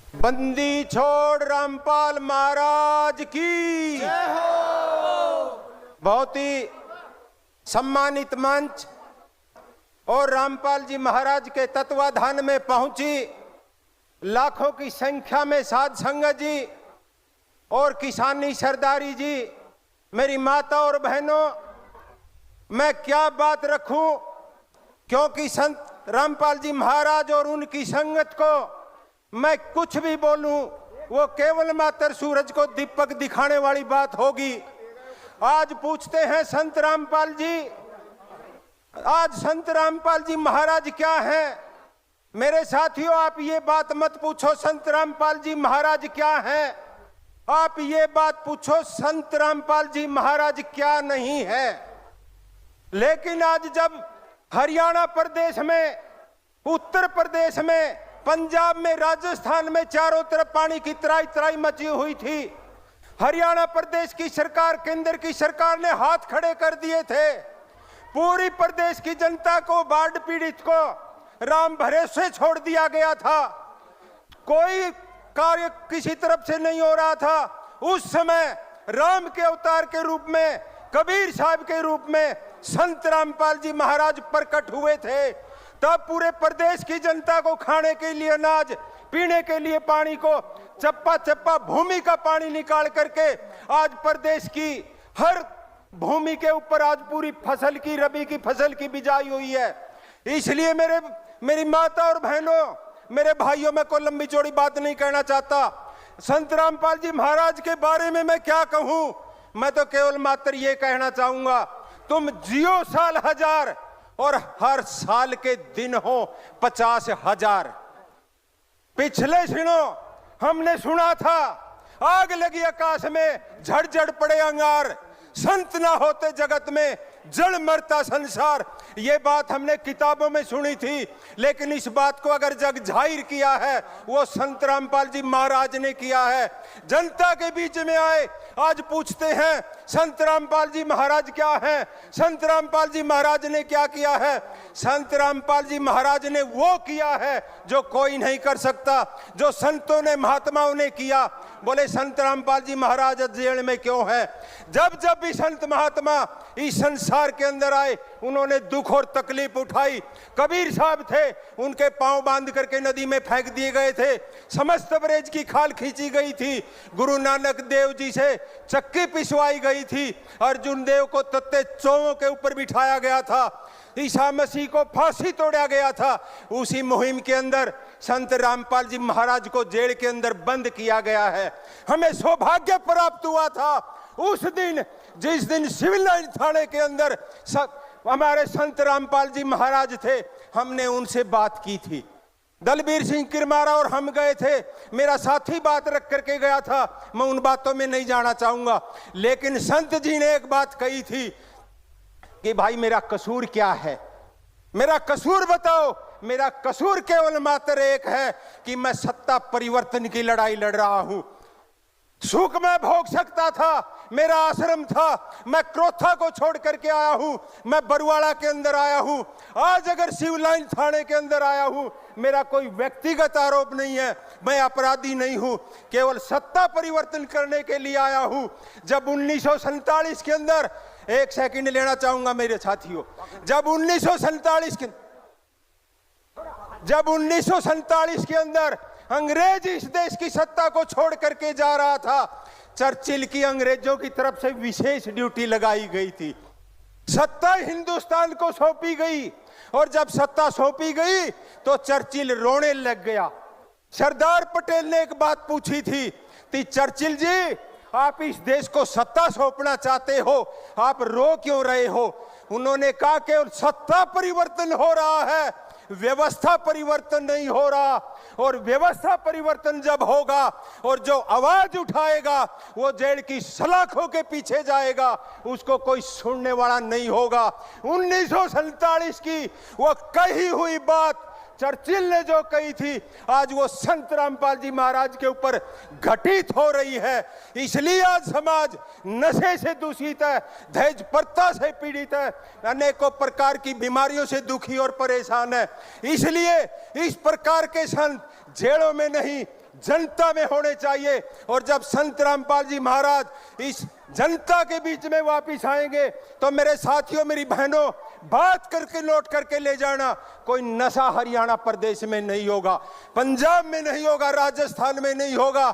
बंदी छोड़ रामपाल महाराज की जय हो। बहुत ही सम्मानित मंच और रामपाल जी महाराज के तत्वाधान में पहुंची लाखों की संख्या में साध संगत जी और किसानी सरदारी जी, मेरी माता और बहनों, मैं क्या बात रखूं, क्योंकि संत रामपाल जी महाराज और उनकी संगत को मैं कुछ भी बोलूं वो केवल मात्र सूरज को दीपक दिखाने वाली बात होगी। आज पूछते हैं संत रामपाल जी, आज संत रामपाल जी महाराज क्या हैं? मेरे साथियों, आप ये बात मत पूछो संत रामपाल जी महाराज क्या हैं, आप ये बात पूछो संत रामपाल जी महाराज क्या नहीं है। लेकिन आज जब हरियाणा प्रदेश में, उत्तर प्रदेश में, पंजाब में, राजस्थान में चारों तरफ पानी की त्राई त्राई मची हुई थी, हरियाणा प्रदेश की सरकार, केंद्र की सरकार ने हाथ खड़े कर दिए थे। पूरी प्रदेश की जनता को, बाढ़ पीड़ित को राम भरोसे छोड़ दिया गया था। कोई कार्य किसी तरफ से नहीं हो रहा था। उस समय राम के अवतार के रूप में, कबीर साहब के रूप में संत रामपाल जी महाराज प्रकट हुए थे। तब पूरे प्रदेश की जनता को खाने के लिए अनाज, पीने के लिए पानी को, चप्पा चप्पा भूमि का पानी निकाल करके आज प्रदेश की हर भूमि के ऊपर आज पूरी फसल की, रबी की फसल की बिजाई हुई है। इसलिए मेरी माता और बहनों, मेरे भाइयों, मैं कोई लंबी चौड़ी बात नहीं कहना चाहता। संत रामपाल जी महाराज के बारे में मैं क्या कहूं, मैं तो केवल मात्र ये कहना चाहूंगा, तुम जियो साल हजार और हर साल के दिन हो 50,000। पिछले दिनों हमने सुना था, आग लगी आकाश में, झड़झड़ पड़े अंगार, संत ना होते जगत में, जड़ मरता संसार। ये बात हमने किताबों में सुनी थी, लेकिन इस बात को अगर जग जाहिर किया है वो संत रामपाल जी महाराज ने किया है। जनता के बीच में आए, आज पूछते हैं संत रामपाल जी महाराज क्या हैं, संत रामपाल जी महाराज ने क्या किया है। संत रामपाल जी महाराज ने वो किया है जो कोई नहीं कर सकता, जो संतों ने, महात्माओं ने किया। बोले संत रामपाल जी महाराज जेल में क्यों है? जब जब भी संत महात्मा इस संसार के अंदर आए, उन्होंने दुख और तकलीफ उठाई। कबीर साहब थे, उनके पांव बांध करके नदी में फेंक दिए गए थे, समस्त ब्रज की खाल खींची गई थी, गुरु नानक देव जी से चक्की पिसवाई गई थी, अर्जुन देव को तत्ते चौवों के ऊपर बिठाया गया था, ईसा मसीह को फांसी तोड़ा गया था। उसी मुहिम के अंदर संत रामपाल जी महाराज को जेल के अंदर बंद किया गया है। हमें सौभाग्य प्राप्त हुआ था उस दिन, जिस दिन सिविल लाइन थाने के अंदर हमारे संत रामपाल जी महाराज थे। हमने उनसे बात की थी, दलबीर सिंह किरमारा और हम गए थे, मेरा साथी बात रख करके गया था, मैं उन बातों में नहीं जाना चाहूंगा। लेकिन संत जी ने एक बात कही थी कि भाई मेरा कसूर क्या है, मेरा कसूर बताओ। मेरा कसूर केवल मात्र एक है कि मैं सत्ता परिवर्तन की लड़ाई लड़ रहा हूं। सुख मैं भोग सकता था, मेरा आश्रम था, मैं क्रोथा को छोड़ करके आया हूं, मैं बरुआड़ा के अंदर आया हूं, आज अगर सिविल लाइन थाने के अंदर आया हूं, मेरा कोई व्यक्तिगत आरोप नहीं है, मैं अपराधी नहीं हूं, केवल सत्ता परिवर्तन करने के लिए आया हूं। जब 1947 के अंदर, एक सेकंड लेना चाहूंगा मेरे साथियों, जब 1947 के अंदर अंग्रेज इस देश की सत्ता को छोड़ करके जा रहा था, चर्चिल की अंग्रेजों की तरफ से विशेष ड्यूटी लगाई गई थी, सत्ता हिंदुस्तान को सौंपी गई। और जब सत्ता सौंपी गई तो चर्चिल रोने लग गया। सरदार पटेल ने एक बात पूछी थी कि चर्चिल जी, आप इस देश को सत्ता सौंपना चाहते हो, आप रो क्यों रहे हो? उन्होंने कहा कि सत्ता परिवर्तन हो रहा है, व्यवस्था परिवर्तन नहीं हो रहा, और व्यवस्था परिवर्तन जब होगा और जो आवाज उठाएगा वो जेल की सलाखों के पीछे जाएगा, उसको कोई सुनने वाला नहीं होगा। 1947 की वो कही हुई बात चर्चिल ने जो कही थी, आज वो संत रामपाल जी महाराज के ऊपर घटित हो रही है। इसलिए आज समाज नशे से दूषित है, दहेज प्रथा से पीड़ित है, अनेकों प्रकार की बीमारियों से दुखी और परेशान है। इसलिए इस प्रकार के संत जेलों में नहीं, जनता में होने चाहिए। और जब संत रामपाल जी महाराज इस जनता के बीच में वापिस आएंगे तो मेरे साथियों, मेरी बहनों, बात करके लौट करके ले जाना, कोई नशा हरियाणा प्रदेश में नहीं होगा, पंजाब में नहीं होगा, राजस्थान में नहीं होगा,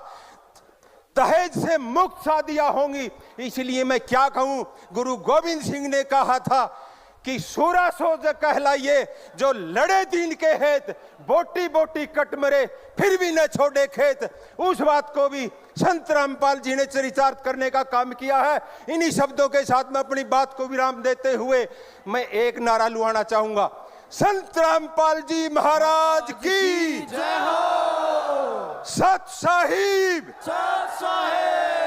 दहेज से मुक्त शादियां होंगी। इसलिए मैं क्या कहूं, गुरु गोविंद सिंह ने कहा था कि सूरा सो जो कहलाइए, जो लड़े दीन के हेत, बोटी बोटी कट मरे फिर भी न छोड़े खेत। उस बात को भी संत रामपाल जी ने चरितार्थ करने का काम किया है। इन्हीं शब्दों के साथ मैं अपनी बात को विराम देते हुए मैं एक नारा लुआना चाहूंगा, संत रामपाल जी महाराज की जय हो। सत साहिब। सत साहिब।